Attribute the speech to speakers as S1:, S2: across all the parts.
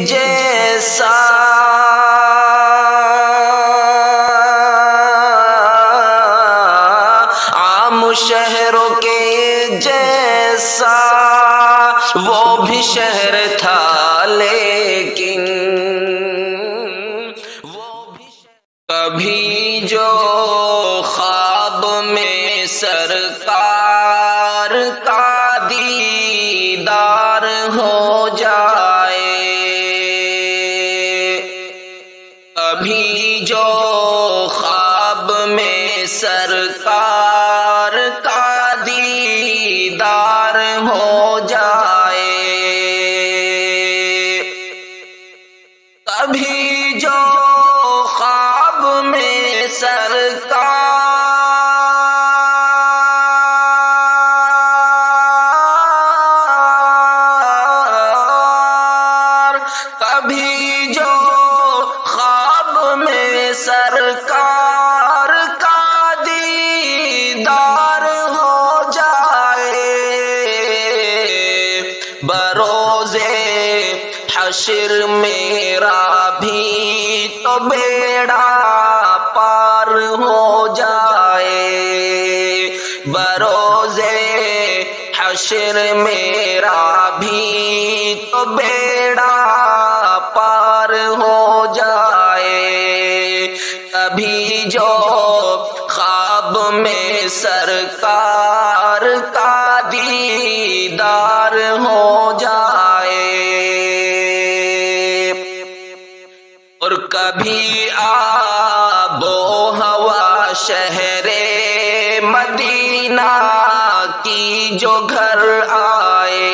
S1: جیسا عام شہروں کے جیسا وہ بھی شہر تھا لیکن کبھی جو خواب میں سرکار کا دیدار ہو جائے، کبھی جو خواب میں سرکار کا دیدار ہو جائے، کبھی جو خواب میں سرکار کبھی جو خواب میں سرکار کا دیدار ہو جائے، بروز حشر میرا بھی تو بیڑا پار ہو جائے، بروز حشر میرا بھی تو بیڑا پار ہو جائے، کبھی جو خواب میں سرکار کا دیدار ہو جائے، اور کبھی آب و ہوا شہر مدینہ کی جو گھر آئے،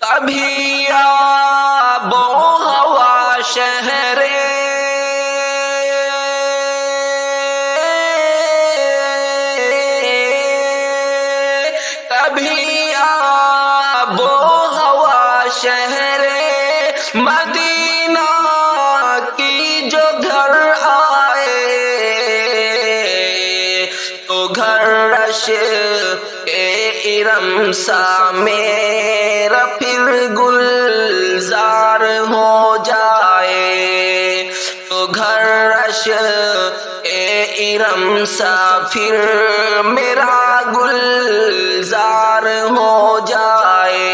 S1: کبھی آب و ہوا شہر کبھی آب و ہوا شہر مدینہ کی جو گھر آئے، تو گھر رش ارم سا میرا پھر گلزار ہو جائے، تو گھر رش ارم سا پھر میرا گلزار ہو جائے،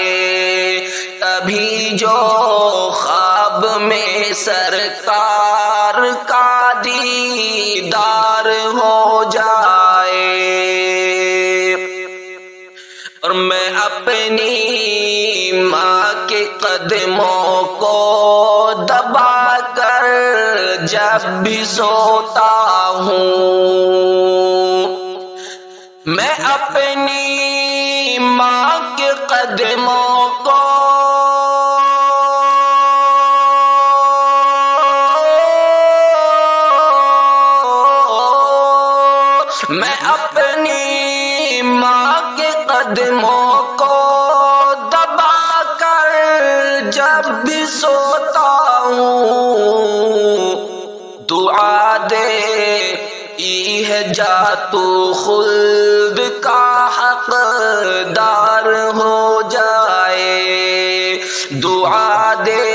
S1: کبھی جو خواب میں سرکار کا دیدار ہو جائے، اور میں اپنی ماں کے قدموں کو دبا کر جب بھی سوتا ہوں، میں اپنی ماں کے قدموں کو میں اپنی ماں کے قدموں کو دبا کر جب بھی سوتا ہوں، دعا دے ہے جا تو خلد کا حقدار ہو جائے، دعا دے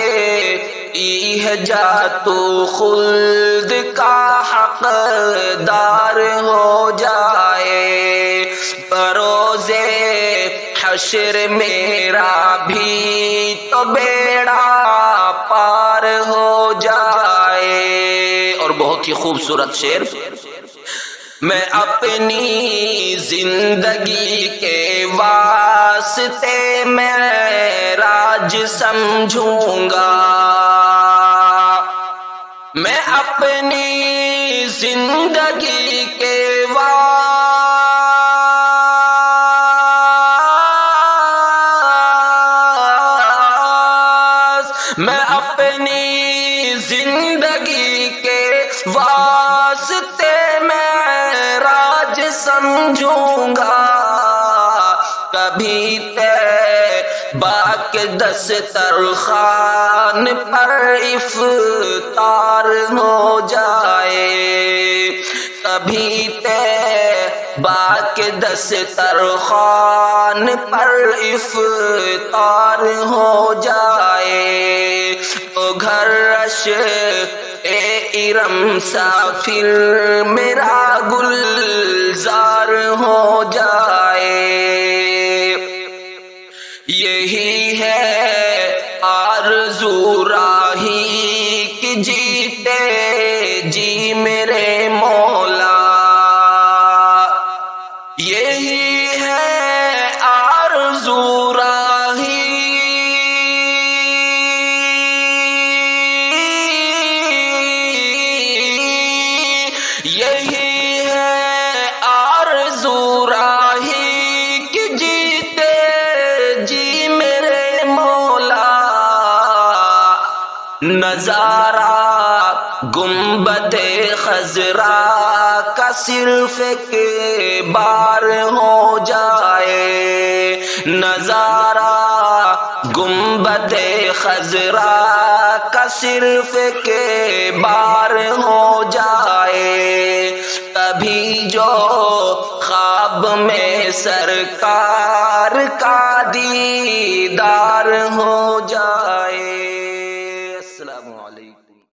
S1: جا تو خلد کا حقدار ہو جائے، بروز حشر میرا بھی تو بیڑا پار ہو جائے۔ اور بہت ہی خوبصورت شعر، میں اپنی زندگی کے واسطے معراج سمجھوں گا، میں اپنی زندگی کے میں اپنی زندگی کے واسطے معراج سمجھوں گا، کبھی طیبہ کے دسترخوان پر افطار ہو جائے، کبھی طیبہ کے دسترخوان پر افطار ہو جائے تو گھر ارم سا پھر میرا گلزار ہو جائے۔ یہی ہے آرزو راہی کہ جیتے جی میرے مولا، یہی ہے آرزو راہی یہی ہے آرزو راہی کہ جیتے جی میرے مولا۔ نظارہ گنبد خضرا کا صرف ایک بار ہو جائے، نظارہ گنبد خضرا کا صرف ایک بار ہو جائے، تبھی جو خواب میں سرکار کا دیدار